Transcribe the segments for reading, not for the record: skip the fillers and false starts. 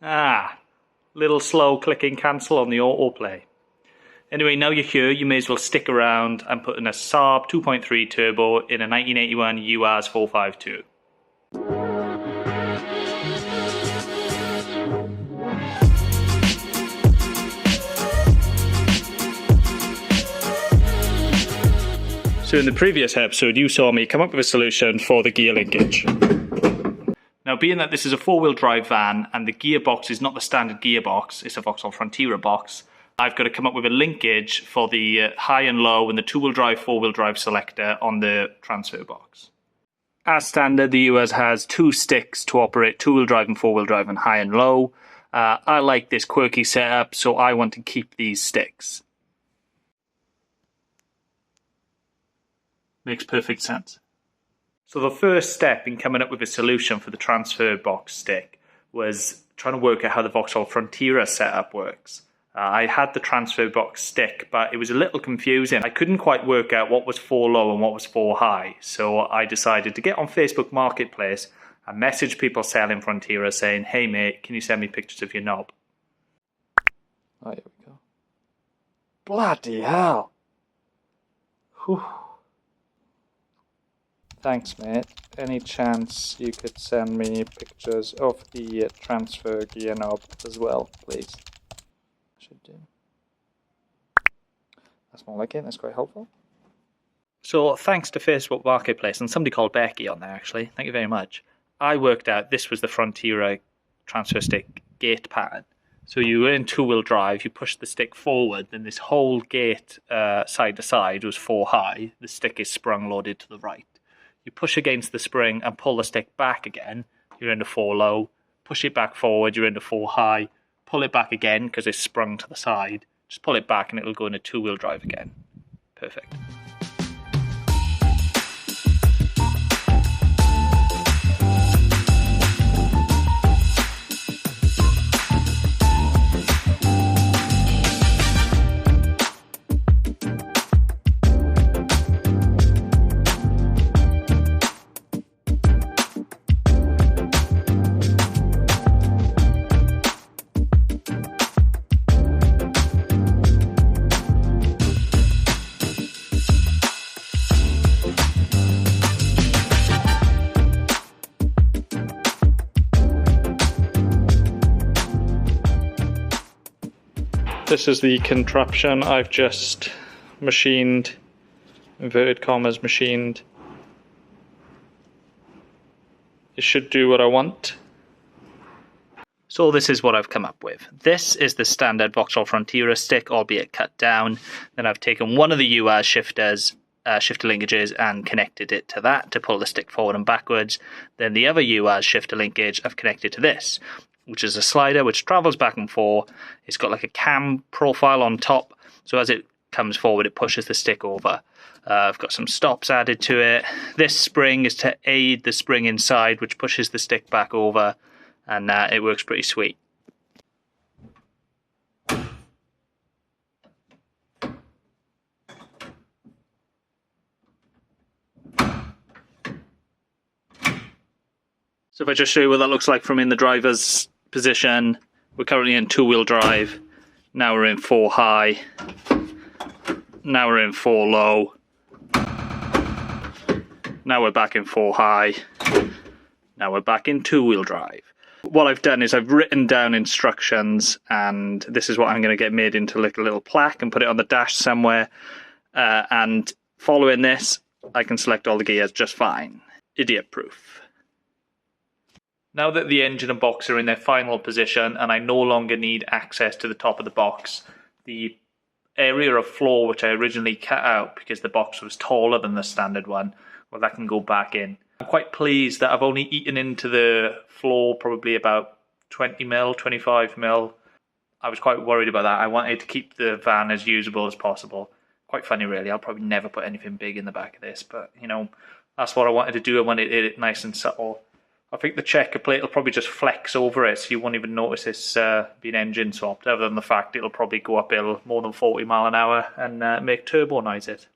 Little slow clicking cancel on the autoplay. Anyway, now you're here, you may as well stick around and put in a Saab 2.3 turbo in a 1981 UAZ 452. So in the previous episode, you saw me come up with a solution for the gear linkage. Now, being that this is a four-wheel drive van and the gearbox is not the standard gearbox, it's a Vauxhall Frontera box, I've got to come up with a linkage for the high and low and the two-wheel drive, four-wheel drive selector on the transfer box. As standard, the US has two sticks to operate two-wheel drive and four-wheel drive and high and low. I like this quirky setup, so I want to keep these sticks. Makes perfect sense. So the first step in coming up with a solution for the transfer box stick was trying to work out how the Vauxhall Frontera setup works. I had the transfer box stick, but it was a little confusing. I couldn't quite work out what was for low and what was for high. So I decided to get on Facebook Marketplace and message people selling Frontera saying, "Hey mate, can you send me pictures of your knob?" Oh, here we go. Bloody hell. Whew. Thanks, mate. Any chance you could send me pictures of the transfer gear knob as well, please? Should do. That's more like it. That's quite helpful. So thanks to Facebook Marketplace and somebody called Becky on there actually, thank you very much, I worked out this was the Frontera transfer stick gate pattern. So you were in two-wheel drive, you push the stick forward, then this whole gate side to side was 4 high, the stick is sprung loaded to the right. You push against the spring and pull the stick back again, you're into 4 low, push it back forward, you're into 4 high, pull it back again because it's sprung to the side, just pull it back and it'll go into two-wheel drive again. Perfect. This is the contraption I've just machined, inverted commas machined. It should do what I want. So this is what I've come up with. This is the standard Vauxhall Frontera stick, albeit cut down. Then I've taken one of the UAZ shifters, shifter linkages, and connected it to that to pull the stick forward and backwards. Then the other UAZ shifter linkage I've connected to this, which is a slider which travels back and forth. It's got like a cam profile on top, so as it comes forward it pushes the stick over. I've got some stops added to it. This spring is to aid the spring inside, which pushes the stick back over, and it works pretty sweet. So if I just show you what that looks like from in the driver's position, we're currently in two-wheel drive, now we're in 4 high, now we're in 4 low, now we're back in 4 high, now we're back in two-wheel drive. What I've done is I've written down instructions, and this is what I'm going to get made into like a little plaque and put it on the dash somewhere, and following this I can select all the gears just fine. Idiot proof. Now that the engine and box are in their final position and I no longer need access to the top of the box, the area of floor which I originally cut out because the box was taller than the standard one, well, that can go back in. I'm quite pleased that I've only eaten into the floor probably about 20 mil, 25 mil. I was quite worried about that. I wanted to keep the van as usable as possible. Quite funny really, I'll probably never put anything big in the back of this, but you know, that's what I wanted to do. I wanted it nice and subtle. I think the checker plate will probably just flex over it, so you won't even notice it's been engine swapped, other than the fact it'll probably go uphill more than 40 mile an hour and make turbo noises.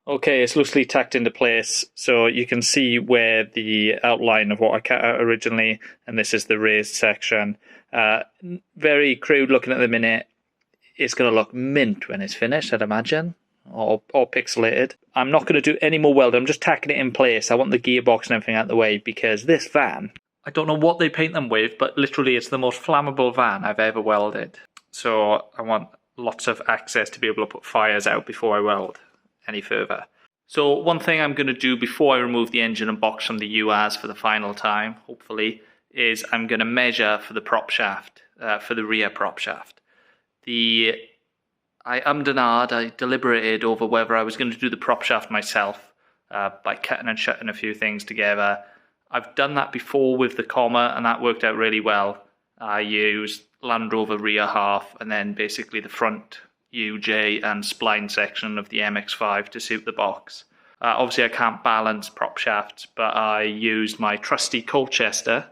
Okay, it's loosely tacked into place, so you can see where the outline of what I cut out originally, and this is the raised section. Very crude looking at the minute. It's going to look mint when it's finished, I'd imagine, or pixelated. I'm not going to do any more welding, I'm just tacking it in place. I want the gearbox and everything out of the way, because this van, I don't know what they paint them with, but literally it's the most flammable van I've ever welded. So I want lots of access to be able to put fires out before I weld any further. So one thing I'm going to do before I remove the engine and box from the UAS for the final time, hopefully, is I'm going to measure for the prop shaft, for the rear prop shaft. I ummed and ahed, I deliberated over whether I was going to do the prop shaft myself by cutting and shutting a few things together. I've done that before with the comma and that worked out really well. I used Land Rover rear half and then basically the front UJ and spline section of the MX-5 to suit the box. Obviously I can't balance prop shafts, but I used my trusty Colchester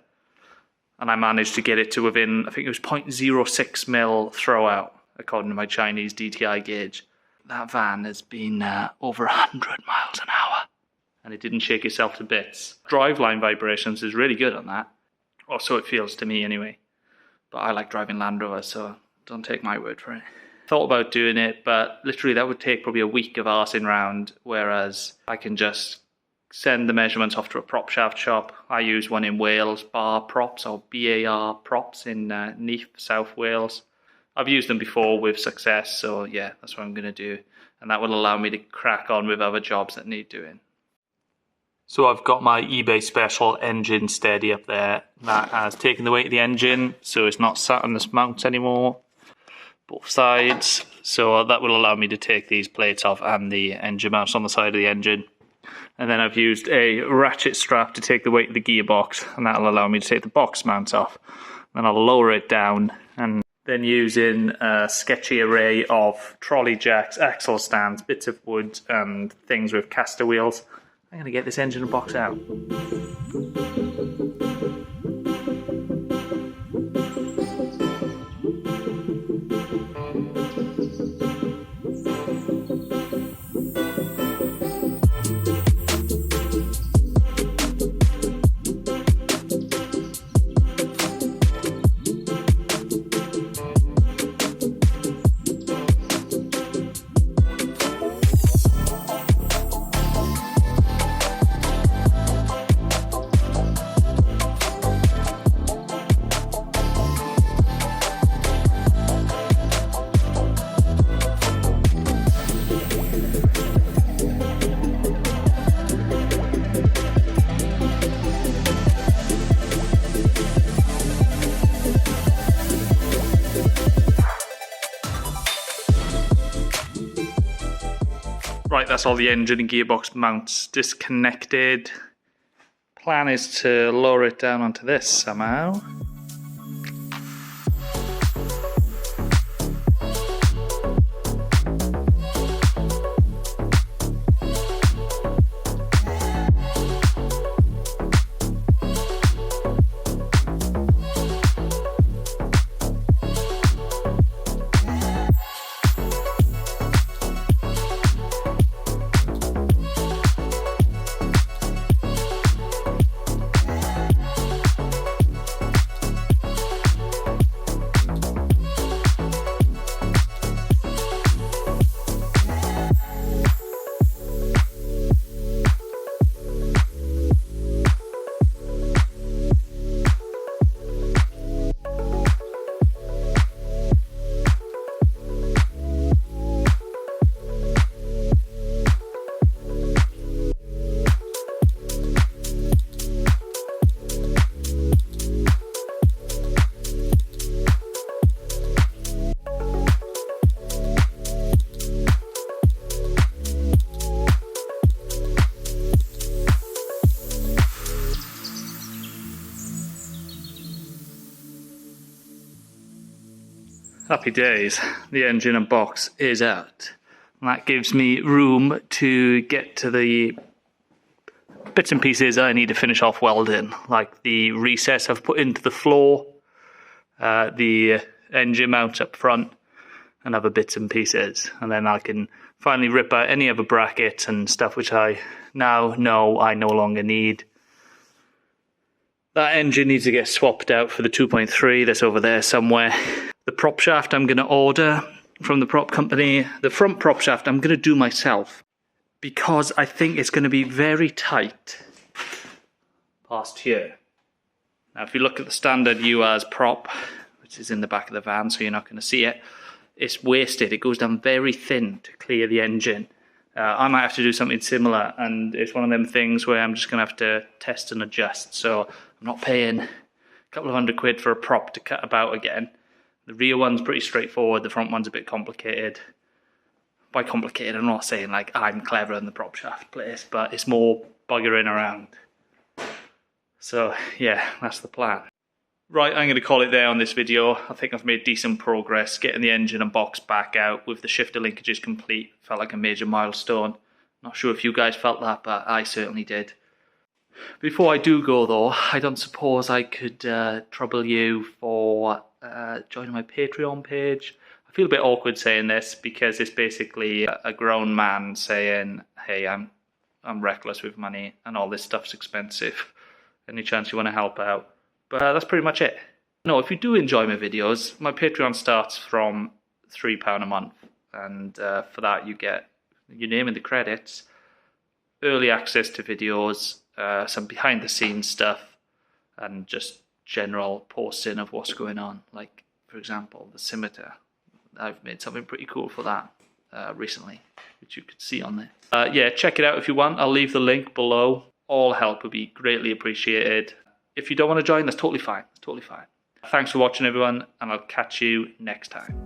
and I managed to get it to within, I think it was 0.06 mil throwout, according to my Chinese DTI gauge. That van has been over 100 miles an hour and it didn't shake itself to bits. Driveline vibrations is really good on that, or so it feels to me anyway. But I like driving Land Rover, so don't take my word for it. Thought about doing it, but literally that would take probably a week of arsing round, whereas I can just send the measurements off to a prop shaft shop. I use one in Wales, Bar Props, or BAR Props in Neath, South Wales. I've used them before with success, so yeah, that's what I'm going to do. And that will allow me to crack on with other jobs that need doing. So I've got my eBay special engine steady up there. That has taken the weight of the engine, so it's not sat on this mount anymore. Both sides, so that will allow me to take these plates off and the engine mounts on the side of the engine. And then I've used a ratchet strap to take the weight of the gearbox, and that'll allow me to take the box mounts off. Then I'll lower it down, and then using a sketchy array of trolley jacks, axle stands, bits of wood and things with caster wheels, I'm going to get this engine and box out. Right, that's all the engine and gearbox mounts disconnected. Plan is to lower it down onto this somehow. Happy days, the engine and box is out. And that gives me room to get to the bits and pieces I need to finish off welding, like the recess I've put into the floor, the engine mount up front, and other bits and pieces. And then I can Finally rip out any other brackets and stuff which I now know I no longer need. That engine needs to get swapped out for the 2.3 that's over there somewhere. The prop shaft I'm going to order from the prop company. The front prop shaft I'm going to do myself because I think it's going to be very tight past here. Now if you look at the standard UAS prop, which is in the back of the van so you're not going to see it, it's wasted. It goes down very thin to clear the engine. I might have to do something similar, and it's one of them things where I'm just going to have to test and adjust. So I'm not paying a couple of £100 for a prop to cut about again. The rear one's pretty straightforward, the front one's a bit complicated. By complicated, I'm not saying like I'm clever in the prop shaft place, but it's more buggering around. So yeah, that's the plan. Right, I'm going to call it there on this video. I think I've made decent progress getting the engine and box back out with the shifter linkages complete. Felt like a major milestone. Not sure if you guys felt that, but I certainly did. Before I do go though, I don't suppose I could trouble you for joining my Patreon page. I feel a bit awkward saying this because it's basically a grown man saying, hey, I'm reckless with money and all this stuff's expensive. Any chance you want to help out? But that's pretty much it. No, if you do enjoy my videos, my Patreon starts from £3 a month. And for that you get your name in the credits, early access to videos, some behind the scenes stuff, and just general posting of what's going on. Like, for example, the scimitar. I've made something pretty cool for that recently, which you could see on there. Yeah, check it out if you want. I'll leave the link below. All help would be greatly appreciated. If you don't want to join, that's totally fine. It's totally fine. Thanks for watching, everyone, and I'll catch you next time.